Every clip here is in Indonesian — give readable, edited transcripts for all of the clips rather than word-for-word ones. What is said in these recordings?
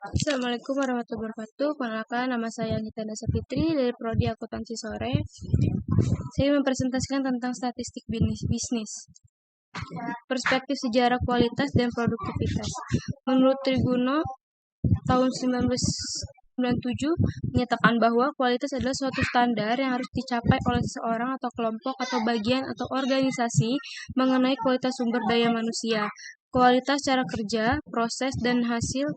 Assalamualaikum warahmatullahi wabarakatuh. Perkenalkan, nama saya Anita Nasa Fitri dari Prodi Akuntansi Sore. Saya mempresentasikan tentang statistik bisnis, perspektif sejarah kualitas dan produktivitas. Menurut Triguno, tahun 1997 menyatakan bahwa kualitas adalah suatu standar yang harus dicapai oleh seseorang atau kelompok atau bagian atau organisasi mengenai kualitas sumber daya manusia, kualitas cara kerja, proses, dan hasil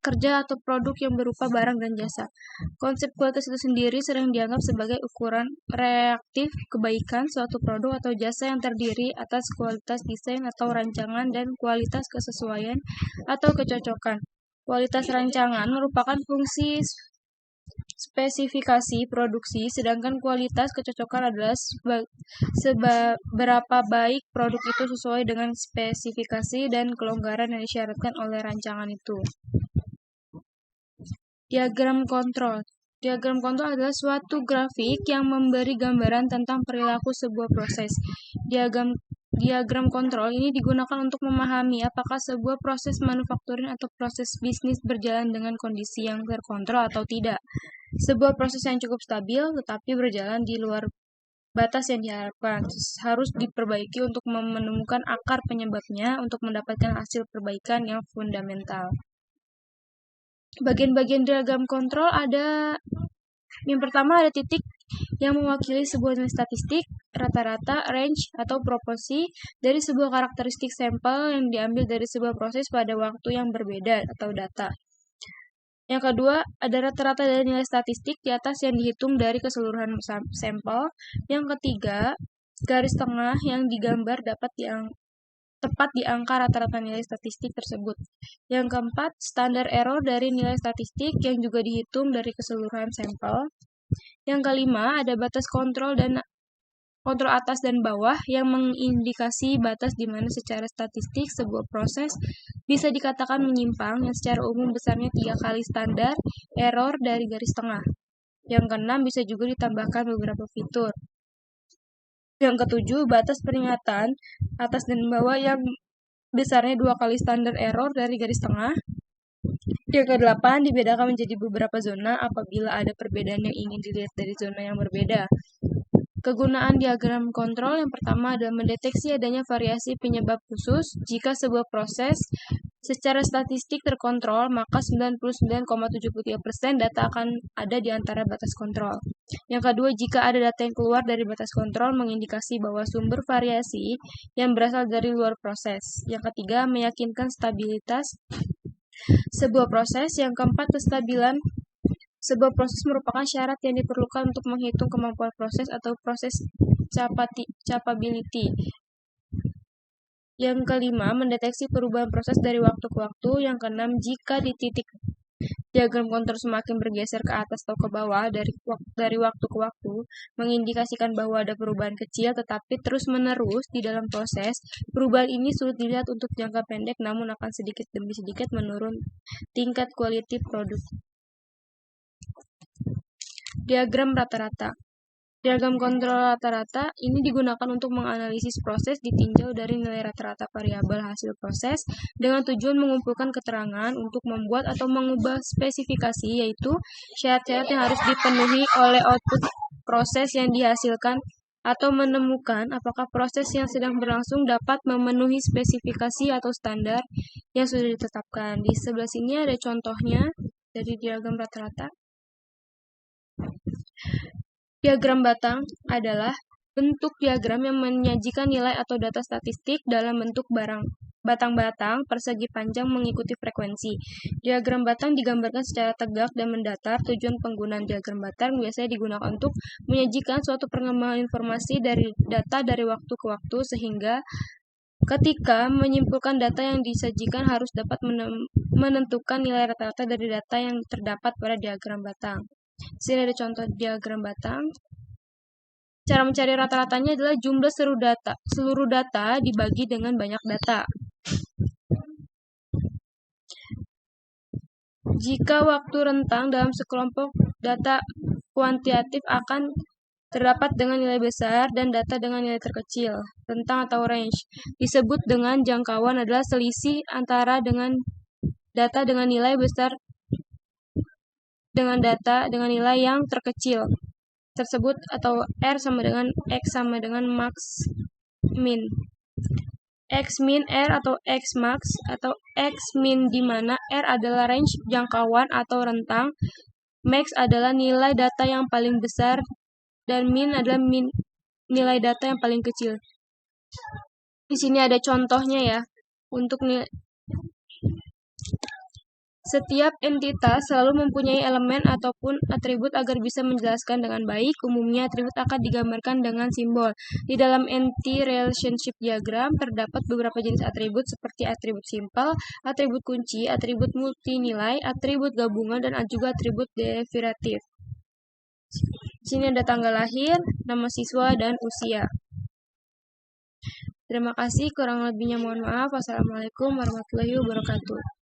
kerja atau produk yang berupa barang dan jasa. Konsep kualitas itu sendiri sering dianggap sebagai ukuran reaktif kebaikan suatu produk atau jasa yang terdiri atas kualitas desain atau rancangan dan kualitas kesesuaian atau kecocokan. Kualitas rancangan merupakan fungsi spesifikasi produksi, sedangkan kualitas kecocokan adalah seberapa baik produk itu sesuai dengan spesifikasi dan kelonggaran yang disyaratkan oleh rancangan itu. Diagram kontrol. Diagram kontrol adalah suatu grafik yang memberi gambaran tentang perilaku sebuah proses. Diagram kontrol ini digunakan untuk memahami apakah sebuah proses manufakturing atau proses bisnis berjalan dengan kondisi yang terkontrol atau tidak. Sebuah proses yang cukup stabil tetapi berjalan di luar batas yang diharapkan harus diperbaiki untuk menemukan akar penyebabnya untuk mendapatkan hasil perbaikan yang fundamental. Bagian-bagian diagram kontrol ada, yang pertama ada titik yang mewakili sebuah nilai statistik, rata-rata, range, atau proporsi dari sebuah karakteristik sampel yang diambil dari sebuah proses pada waktu yang berbeda atau data. Yang kedua, ada rata-rata dari nilai statistik di atas yang dihitung dari keseluruhan sampel. Yang ketiga, garis tengah yang digambar dapat tepat di angka rata-rata nilai statistik tersebut. Yang keempat, standar error dari nilai statistik yang juga dihitung dari keseluruhan sampel. Yang kelima, ada batas kontrol atas dan bawah yang mengindikasi batas di mana secara statistik sebuah proses bisa dikatakan menyimpang yang secara umum besarnya 3 kali standar error dari garis tengah. Yang keenam, bisa juga ditambahkan beberapa fitur. Yang ketujuh, batas peringatan atas dan bawah yang besarnya 2 kali standar error dari garis tengah. Yang kedelapan, dibedakan menjadi beberapa zona apabila ada perbedaan yang ingin dilihat dari zona yang berbeda. Kegunaan diagram kontrol yang pertama adalah mendeteksi adanya variasi penyebab khusus. Jika sebuah proses secara statistik terkontrol, maka 99,73% data akan ada di antara batas kontrol. Yang kedua, jika ada data yang keluar dari batas kontrol, mengindikasi bahwa sumber variasi yang berasal dari luar proses. Yang ketiga, meyakinkan stabilitas sebuah proses. Yang keempat, kestabilan sebuah proses merupakan syarat yang diperlukan untuk menghitung kemampuan proses atau proses capability. Yang kelima, mendeteksi perubahan proses dari waktu ke waktu. Yang keenam, jika di titik diagram kontrol semakin bergeser ke atas atau ke bawah dari waktu ke waktu, mengindikasikan bahwa ada perubahan kecil tetapi terus-menerus di dalam proses. Perubahan ini sulit dilihat untuk jangka pendek, namun akan sedikit demi sedikit menurun tingkat quality produk. Diagram rata-rata. Diagram kontrol rata-rata ini digunakan untuk menganalisis proses ditinjau dari nilai rata-rata variabel hasil proses dengan tujuan mengumpulkan keterangan untuk membuat atau mengubah spesifikasi, yaitu syarat-syarat yang harus dipenuhi oleh output proses yang dihasilkan atau menemukan apakah proses yang sedang berlangsung dapat memenuhi spesifikasi atau standar yang sudah ditetapkan. Di sebelah sini ada contohnya dari diagram rata-rata. Diagram batang adalah bentuk diagram yang menyajikan nilai atau data statistik dalam bentuk batang-batang persegi panjang mengikuti frekuensi. Diagram batang digambarkan secara tegak dan mendatar. Tujuan penggunaan diagram batang biasanya digunakan untuk menyajikan suatu perkembangan informasi dari data dari waktu ke waktu, sehingga ketika menyimpulkan data yang disajikan harus dapat menentukan nilai rata-rata dari data yang terdapat pada diagram batang. Sini ada contoh diagram batang. Cara mencari rata-ratanya adalah jumlah seluruh data dibagi dengan banyak data. Jika waktu rentang dalam sekelompok data kuantitatif akan terdapat dengan nilai besar dan data dengan nilai terkecil. Rentang atau range disebut dengan jangkauan adalah selisih antara dengan data dengan nilai besar dengan data dengan nilai yang terkecil tersebut, atau R sama dengan X sama dengan max min. X min R atau X max atau X min, di mana R adalah range jangkauan atau rentang, max adalah nilai data yang paling besar, dan min adalah nilai data yang paling kecil. Di sini ada contohnya ya. Untuk setiap entitas selalu mempunyai elemen ataupun atribut agar bisa menjelaskan dengan baik. Umumnya atribut akan digambarkan dengan simbol. Di dalam anti-relationship diagram terdapat beberapa jenis atribut seperti atribut simpel, atribut kunci, atribut multinilai, atribut gabungan, dan juga atribut derivatif. Di sini ada tanggal lahir, nama siswa, dan usia. Terima kasih, kurang lebihnya mohon maaf. Wassalamualaikum warahmatullahi wabarakatuh.